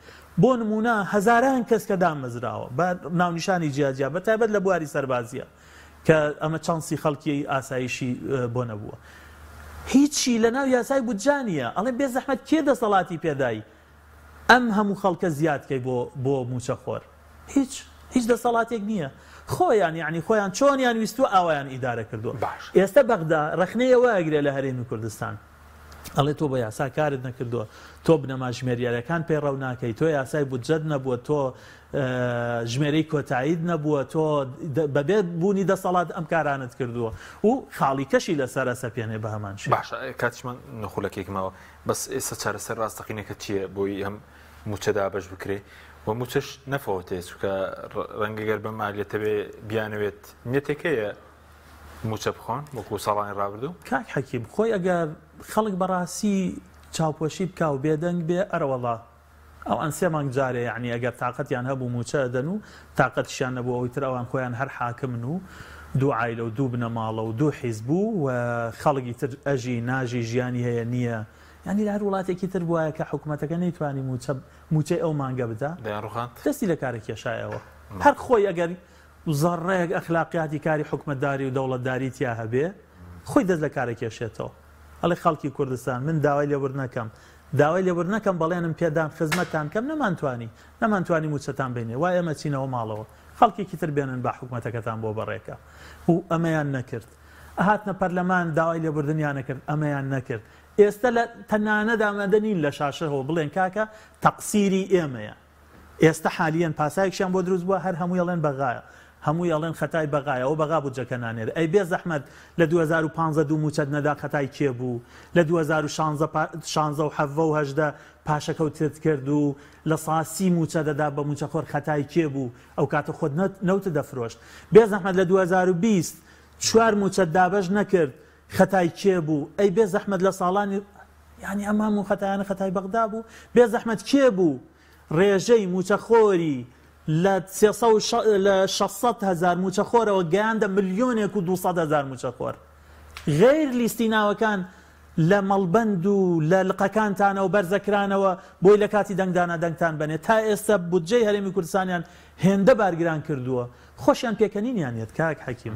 بۆ نمونە هەزاران کەس کە دامەزراوە بە ناونیشانی جیاجیا بەتایبەت لە بواری سەربازیە کە ئەمە چانسی خەڵکی ئاسایشی بۆ نەبووە هیچی لە ناو یاسای بودجانیە ئەڵێ بێ زەحمەت کێ دەسەڵاتی پێدای ئەم هەموو خەڵکە زیادکەی بۆ موچەخۆر هیچ دەسەڵاتێک نییە خۆیان یعنی خۆیان چۆنیان ویستوە ئاوایان ئیدارە کردووە ئێستا بەغدا ڕخنەیەوە ئەگرێ لە هەرێمی کوردستان ئەڵێ تۆ بە یاسا کارت نەکردووە تۆ بنەما ژمێریارەکان پێڕەو ناکەی تۆ یاسای بودجەت نەبووە تۆ ژمێرەی کۆتایید نەبووە تۆ بەبێت بوونی دەسەڵات ئەم کارانت کردووە و خاڵی کەشی لەسەر سەپێنێ بە هەمان شێ باشە کاتیشمان نەخولەکێکمەوە بەس ئێستا چارەسەر ڕاستەقینەکە چییە بۆی ئەم موچەدا بەش بکرێ و موچەش نەفەوەتێ چونکە ڕەنگەگەر بە مالیەتە بێ بیانەوێت نیەتێکەیە موچە بخۆن وەکو ساڵانی ڕابردوو کاک حەکیم خۆی ئەگەر خەڵک بەڕاستی چاوپۆشی بکا و بێدەنگ بێ ئەرەوەڵا ئەو ئەن 3 مانگ جارێ یعنی ئەگەر تااقەتیان هەبوو موچە دەن و تااقەتیشیان نەبوو ئەوی تر ئەوان خۆیان هەر حاکمن و دوو عایلە و دوو بنەماڵە و دوو حیزب بوو و خەڵکی تر ئەژی ناژی ژیانی هەیە نییە ینی لە هەر وڵاتێکی تر بووایە کە حکوومەتەکە نەیتوانی موچەی ئەو مانگە بدە دەستی لە کارە کێشایەوە هەر خۆی ئەگەر زەڕێک ئەخلاقیاتی کاری حکومەتداری و دەوڵەتداری تیا هەبێ خۆی دەست لە کارە کێشێتەوە ئەڵێ خەڵکی کوردستان من داوای لێبوور نەکەم بەڵێنم پێدان خزمەتتان کەم نەمانتوانی موچەتان بینێ وای ئەمە چینەوە ماڵەوە خەڵکێکی تر بێنن با حکوومەتەکەتان بۆ بەڕێکە و ئەمەیان نەکرد ئەهاتنە پەرلەمان داوای لێبوردنیان نەکرد ئەمەیان نەکرد ئێستا لە تەنانەدا ئامادەنین لە شاشەوە بڵێن کاکە تەقسیری ئێمەیە ئێستا حالیان پاسایەکشیان بۆ دروست بووە هەر هەمووی ئەڵێن بەغایە هەمووی ئەڵێن خەتای بەغایە ئەو بەغا بودجەکە نانێت ئەی بێ زەحمەت لە 2015 دوو موچەت نەدا خەتای کێ بوو لە 2016 و 17 و 18 پاشەکەوتت کرد و لە ساسی موچە دەدا بە موچەخۆر خەتای کێ بوو ئەو کاتە خۆت نەوتە دەفرۆشت بێ زەحمەت لە 2020 چوار موچەت دابەش نەکرد خەتای کێ بوو ئەی بێ زەحمەت لە ساڵانی یعنی ئەمام و خەتایانە خەتای بەغدا بوو بێ زەحمەت کێ بوو ڕێژەی موچەخۆری لە 600,000 موچەخۆرەوە گەیاندە 1,200,000 موچەخۆر غیر لیستی ناوەکان لە مەڵبەند و لە لقەکانتانەوە بەرزەکرانەوە بۆی لە کاتی دەنگدانە دەنگتان بنێت تا ئێستا بودجەی هەرێمی کوردستانیان هێندە بارگران کردووە خۆشیان پێکەنینیانێت کاک حەکیم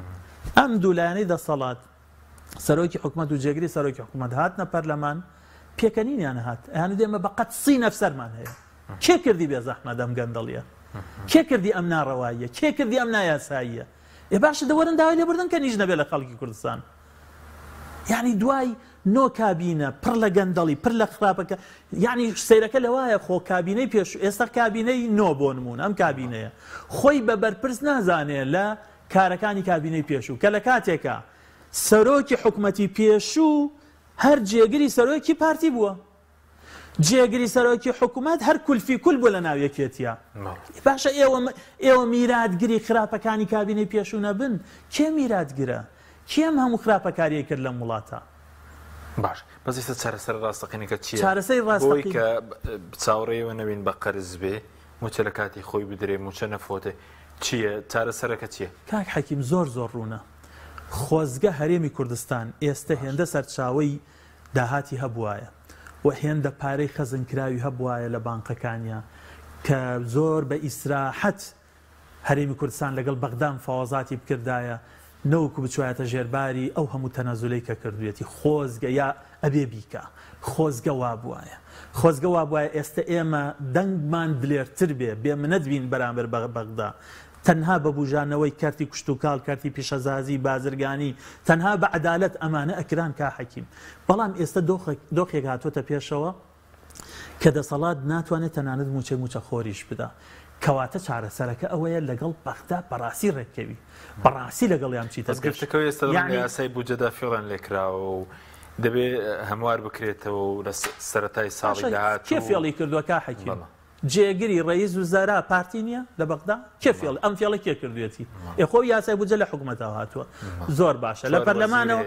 ئەم دوو لایەنەی دەسەڵات سەرۆکی حکومەت و جێگری سەرۆکی حکومەت هاتنە پەرلەمان پێکەنینیان هات یعنی دێمە بە قەت سی نەفسەرمان هەیە کێ کردی بێ زەحمەت ئەم گەندەڵیە کێ کردی ئەم ناڕەواییە کێ کردی ئەم نایاساییە باشە دەوەرن داوای لێبوردن کە نیش نەبێت لە خەڵکی کوردستان یعنی دوای نۆ کابینە پڕ لە گەندەڵی پڕ لە خراپەکە یعنی سەیرەکە لەوایە خۆ کابینەی پێش ئێستا کابینەی نۆ بۆ نمونە ئەم کابینەیە خۆی بە بەرپرس نازانێت لە کارەکانی کابینەی پێشوو کە لە کاتێکە سەرۆکی حکومەتی پێشوو هەر جێگری سەرۆکی پارتی بووە جێگری سەرۆکی حکومەت هەر کولفی کول بووە لە ناو یەکێتیە باشە ئێوە میراتگری خراپەکانی کابینەی پێشوو نەبن کێ میراتگرە کێم هەموو خراپەکاریە کرد لە وڵاتە باش بەس ئێستا چارەسەر ڕاستەقینەکە چییە چارەسەری ڕاستەقین بۆی کە چاوەڕێیەوە نەبین بە قەرز بێ موچە لە کاتی خۆی بدرێ موچە نەفۆتێ چییە چارەسەرەکە چییە کاک حەکیم زۆر ڕوونە خۆزگە هەرێمی کوردستان ئێستا هێندە سەرچاوەی داهاتی هەبوایە و هێندە پارەی خەزنکراوی هەبوایە لە بانقەکانیە کە زۆر بە ئیسراحەت هەرێمی کوردستان لەگەڵ بەغدام فاوازاتی بکردایە نەوەکو بچوایەتە ژێرباری ئەو هەموو تەنەزولەی کە کردوێتی خۆزگە یا ئەبێ بیکە خۆزگە وابوایە ئێستا ئێمە دەنگمان دلێرتر بێ بێ منەت بین بەرامبەر بەغدا تەنها بە بوژانەوەی کارتی کوشت و کاڵ کارتی پیشەزازی بازرگانی تەنها بە عەدالەت ئەمانە ئەکران کا حەکیم بەڵام ئێستا دۆخێک هاتوۆتە پێشەوە کە دەسەڵات ناتوانێت تەنانەت موچە خۆریش بدا کەواتە چارەسەرەکە ئەوەیە لەگەڵ بەغدا بەڕاستی ڕێککەوی بەڕاستی لەگەڵ یان چیتە گفتەکەی ئێستا یاسای بودجەدا فێڵان لێکراوە و دەبێ هەموار بکرێتەوە و لە سەرەتای ساڵی داهات کێ فێڵی کردووە کا حەکیم جێگری ڕئیس وزارا پارتی نییە لە بەغدا کێ فێڵ ئەم فێڵە کێ کردوێتی خۆی یاسای بودجە لە حکوومەتەوە هاتووە زۆر باشە لە پەرلەمانەوە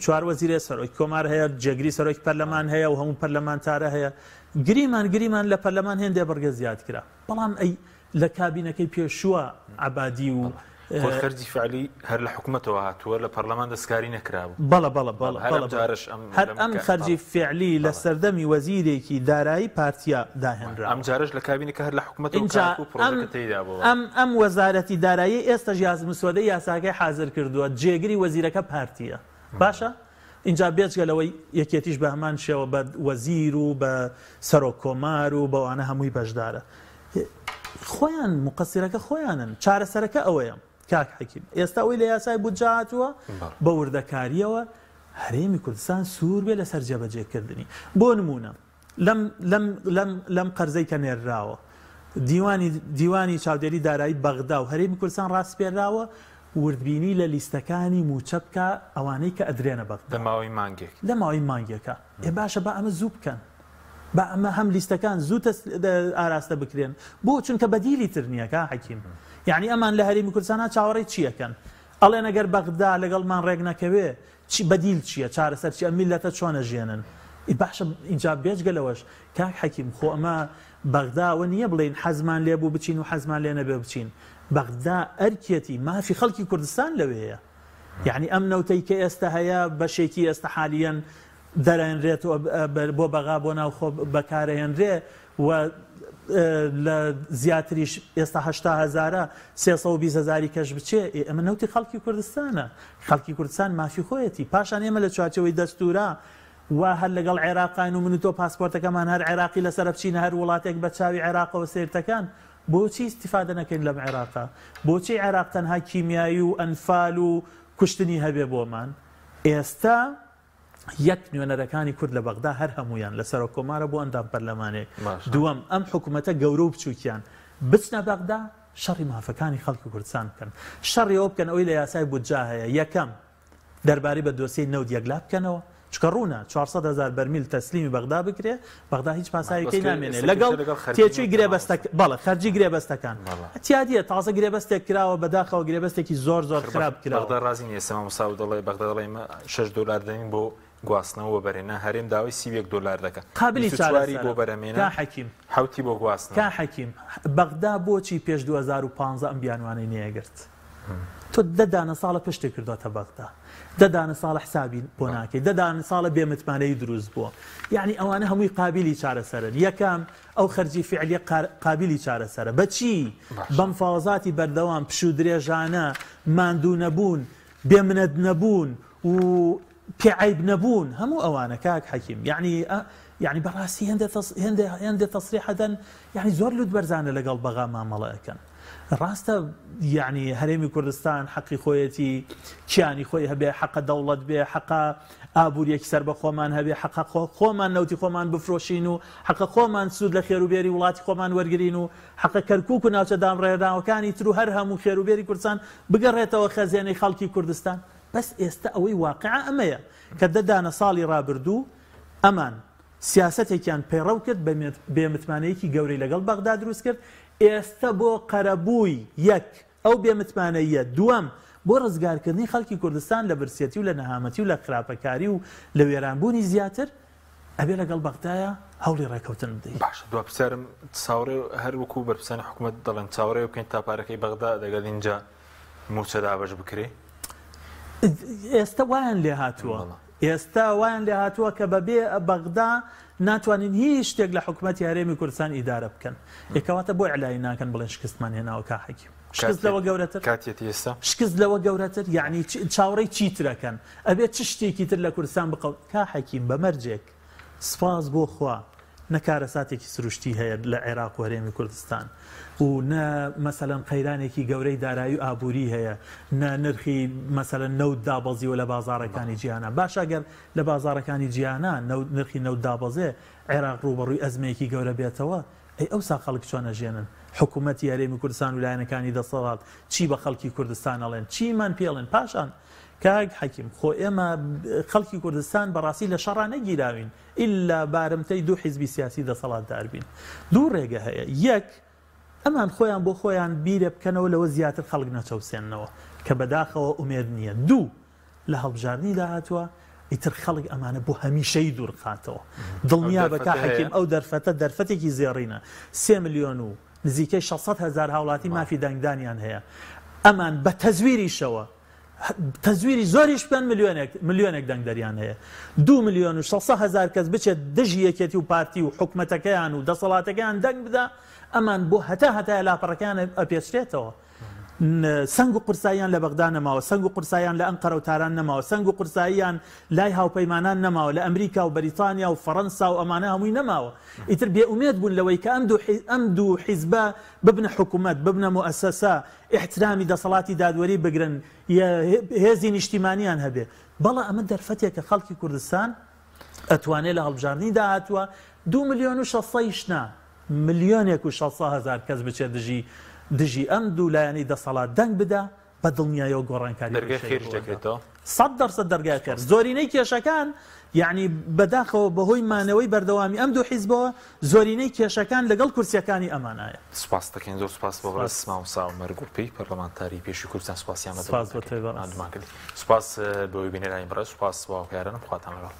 چوار وەزیرە سەرۆکی کۆمار هەیە جێگری سەرۆکی پەرلەمان هەیە و هەموو پەرلەمانتارە هەیە گریمان لە پەرلەمان هێندێ بەرگە زیاد کرا بەڵام ئەی لە کابینەکەی پێشووە عەبادی و خەرجی فعلی هەر لە حکوومەتەوە هاتووە لە پەرلەمان دەستکاری نەکرابوو بەڵە هەر ئەم خەرجی فعلی لە سەردەمی وەزیرێکی دارایی پارتیا داهێنرا ئەم جارش لە کابینەکە هەر لە حکوومەتەوە ئەم وەزارەتی دارایی ئێستا مسودەی یاساکەی حازر کردووە جێگری وەزیرەکە پارتیە باشە اینجا بێجگەلەوەی یەکێتیش بە هەمان شێوە بە وەزیر و بە سەرۆک کۆمار و بەوانە هەمووی بەشدارە خۆیان مقەسیرەکە خۆیانن چارەسەرەکە ئەوەیە کاک حەکیم ئێستا ئەوەی لە یاسای بودجە هاتووە بە وردەکاریەوە هەرێمی کوردستان سوور بێ لەسەر جێبەجێکردنی بۆ نمونە لەم قەرزەی کە نێرراوە دیوانی چاودێری دارایی بەغدا و هەرێمی کوردستان ڕاستپێراوە وردبینی لە لیستەکانی موچە بکە ئەوانەی کە ئەدرێنە بەغدا لە ماوەی مانگێکە باشە بە ئەمە زوو بکەن بە ئەمە هەم لیستەکان زوو ئاراستە بکرێن بۆ چونکە بەدیلی تر نییە کا حەکیم یعنی ئەمان لە هەرێمی کوردستانە چاوەڕێی چیەکەن ئەڵێن ئەگەر بەغدا لەگەڵمان ڕێک نەکەوێ بەدیل چییە چارەسەر چی ئەم میلەتە چۆنە ژێنن باشە اینجا بێجگەلەوەش کاک حەکیم خۆ ئەمە بەغداوە نییە بڵێن حەزمان لێ بوو بچین و حەزمان لێ نەبێ بچین بەغدا ئەرکێتی مافی خەڵکی کوردستان لەوەیە یعنی ئەم نەوتەی کە ئێستا هەیە بەشێکی ئێستا حالیەن دەرێنرێت بۆ بەغا بۆ ناوخۆ بەکارهێنرێ و لە زیاتریش ئێستا 800,000 320,000 کەش بچێ ئەمە نەوتی خەڵکی کوردستانە خەڵکی کوردستان مافی خۆیەتی پاشان ئێمە لە چوارچەوەی دەستورە و هەر لەگەڵ عێراقین و من و تۆ پاسپۆرتەکەمان هەر عێراقی لەسەر بچینە هەر وڵاتێک بە چاوی عێراقەوە سێرتەکان بۆچی استیفادە نەکەین لەم عێراقا بۆچی عێراق تەنها کیمیایی و ئەنفال و کوشتنی هەبێ بۆمان ئێستا یەک نوێنەرەکانی کورد لە بەغدا هەر هەمویان لەسەر کۆمارە بۆ ئەندام پەرلەمانێک دووەم ئەم حکوومەتە گەورە و بچووکیان بچنە بەغدا شەڕی مافەکانی خەڵکی کوردستان بکەن شەڕی ئەوە بکەن ئەوەی لە یاسای بودجا هەیە یەکەم دەربارەی بە دۆسیەی نەود یەکلا بکەنەوە چکە ڕوونە 400,000 بەرمیل تەسلیمی بەغدا بکرێ بەغدا هیچ پاسایەکەی نامێنێ لەگەڵ تێچووی گرێبەستەکە بەڵێ خەرجی گرێبەستەکان تیادیە تازە گرێبەستێک کراوە بەداخەوە گرێبەستێکی زۆر خراپ کراوە بەغدا ڕازی نیە سەما موسا دەڵێ بەغدا دەڵێ $6 دەین بۆ گواستنەوە بەرێنە هەرێم داوای $31 دەکەن قابلی چواری بۆ بەرەمێنە کا حەکیم حوتی بۆ گواستن کا حەکیم بەغدا بۆچی پێش 2015 ئەم بیانوانەی نەیەگرت تۆ دەدانە ساڵە پشتێک کردوتە بەغدا دەدانە ساڵە حسابی بۆ ناکەی دەدانە ساڵە بێمتمانەی دروست بووە یعنی ئەوانە هەمووی قابلی چارەسەرن یەکەم ئەو خەرجی فعلی قابلی چارەسەرە بەچی بەم فاوزاتی بەردەوام پشو درێژانە ماندوو نەبوون بێمنەت نەبوون و پێعیب نەبوون هەموو ئەوانە کاک حەکیم یعنی بەڕاستی هێندە تەسریح دەن یعنی زۆر لوت بەرزانە لەگەڵ بەغا مامەڵەکەن ڕاستە یعنی هەرێمی کوردستان حەقی خۆیەتی کیانی خۆی هەبێ حەقە دەوڵەت بێ حەقە ئابوووریەکی سەر بە خۆمان هەبێ حەقە خۆمان نەوتی خۆمان بفرۆشین و حەقە خۆمان سوود لە خێروبێری وڵاتی خۆمان وەرگرین و حەقە کەرکووک و ناوچە دامڕێناوەکانی تر و هەر هەموو خێروبێری کوردستان بگەڕێتەوە خەزیێنەی خەڵکی کوردستان بەس ئێستا ئەوەی واقعە ئەمەیە کە دەدانە ساڵی ڕابردوو ئەمان سیاسەتێکیان پەیڕەو کرد بێمتمانەیەکی گەورەی لەگەڵ بەغدا دروست کرد ئێستا بۆ قەرەبووی یەک ئەو بێمتمانەیە دووەم بۆ ڕزگارکردنی خەڵکی کوردستان لە برسێتی و لە نەهامەتی و لە خراپەکاری و لە وێرانبوونی زیاتر ئەبێ لەگەڵ بەغدایە هەوڵی ڕێکەوتن بدەین باش دو پرسیارم چاوەڕێ هەر وەکو بەرپرسانی حکوومەت دەڵێن چاوەڕێ بکەین تا پارەکەی بەغدا دەگەڵ اینجا موچە دابەش بکرێ ئێستا وایان لێ هاتووە ئێستا وایان لێ هاتووە کە بەبێ بەغدا ناتوانین هیچ شتێک لە حکوومەتی هەرێمی کوردستان ئیدارە بکەن یەکەواتە بۆ ئەعلای ناکەن بڵێن شکستمان هێناوە کا حەکیم شکست لەوە گەورەتر کاتێتی ئێستا شکست لەوە گەورەتر یعنی چاوەڕێی چیترەکەن ئەبێت چ شتێکی تر لە کوردستان بقەوت کا حەکیم بەمەرجێک سپاس بۆ خوا نەکارە ساتێکی سروشتی هەیە لە عێراق و هەرێمی کوردستان و نە مەسەلەن قەیرانێکی گەورەی دارایی و ئابووری هەیە نە نرخی مەسەلەن نەوت دابەزیوە لە بازاڕەکانی جیهانە باش ئەگەر لە بازاڕەکانی جیهانە نرخی نەوت دابەزێ عێراق ڕوبەڕووی ئەزمەیەکی گەورە بێتەوە ئەوسا خەڵک چۆن ئەژێنن حکوومەتی هەرێمی کوردستان و لایەنەکانی دەسەڵات چی بە خەڵکی کوردستان ئەڵێن چیمان پێڵێن پاشان کاک حەکیم خۆ ئێمە خەڵکی کوردستان بەڕاستی لە شەڕا نەگیراوین ئللا بارمتەی دوو حیزبی سیاسی دەسەڵاتدار بین دوو ڕێگە هەیە یەک ئەمان خۆیان بۆ خۆیان بیرە بکەنەوە لەوە زیاتر خەڵک نەچەوسێننەوە کە بەداخەوە ئومێد نییە دوو لە هەڵبژاردننی داهاتووە ئیتر خەڵک ئەمانە بۆ هەمیشەی دوورخاتەوە دڵنیا بەکە حەکیم ئەو دەرفەتێکی زێڕینە 3 ملیۆن و نزیکەی 600,000 هاوڵاتی مافی دەنگدانیان هەیە ئەمان بە تەزویریشەوە تەزویری زۆریش بکەن ملیۆنێک دەنگدەریان هەیە 2,600,000 کەس بچێت دژی یەکێتی و پارتی و حکومەتەکەیان و دەسەڵاتەکەیان دەنگ بدا ئەمان بۆ هەتا لاپەڕەکان ئەپێچرێتەوە سنگ و قورساییان لە بەغدا نەماوە سنگ و قورساییان لە ئەنقەرە و تاران نەماوە سنگ و قورساییان لای هاوپەیمانان نەماوە لە ئەمریکا و بەریتانیا و فەڕەنسا و ئەمانە هەمووی نەماوە ئیتر بێئومێد بوون لەوەی کە ئەم دوو حیزبە ببنە حکوومەت ببنە مؤسسە احترامی دەسەڵاتی دادوەری بگرن هێزی نیشتیمانیان هەبێ بەڵام ئەمە دەرفەتێکە خەڵکی کوردستان ئەتوانێت لە هەڵبژاردننی داهاتووە 2,600,000 1,600,000 کەس بچێت دژی ئەم دوو لایەنەی دەسەڵات دەنگ بدا بە دڵنیایەوە گۆڕانکاری دەرگای خێرش دەکرێتەوە 100% دەرگای خێر زۆرینەی کێشەکان یعنی بەداخەوە بەهۆی مانەوەی بەردەوامی ئەم دوو حیزبەوە زۆرینەی کێشەکان لەگەڵ کورسیەکانی ئەمانایە سپاس دەکەین زۆر سپاس بۆ بەڕێز مامۆستا عومەر گوڵپی پەرلەمانتاری پێشووی کوردستان سپاسیان سپاس بۆ تۆی سپاس بۆی بینێرانی بەڕێز سپاس بۆ هاوکارانم خواتان لەگەڵ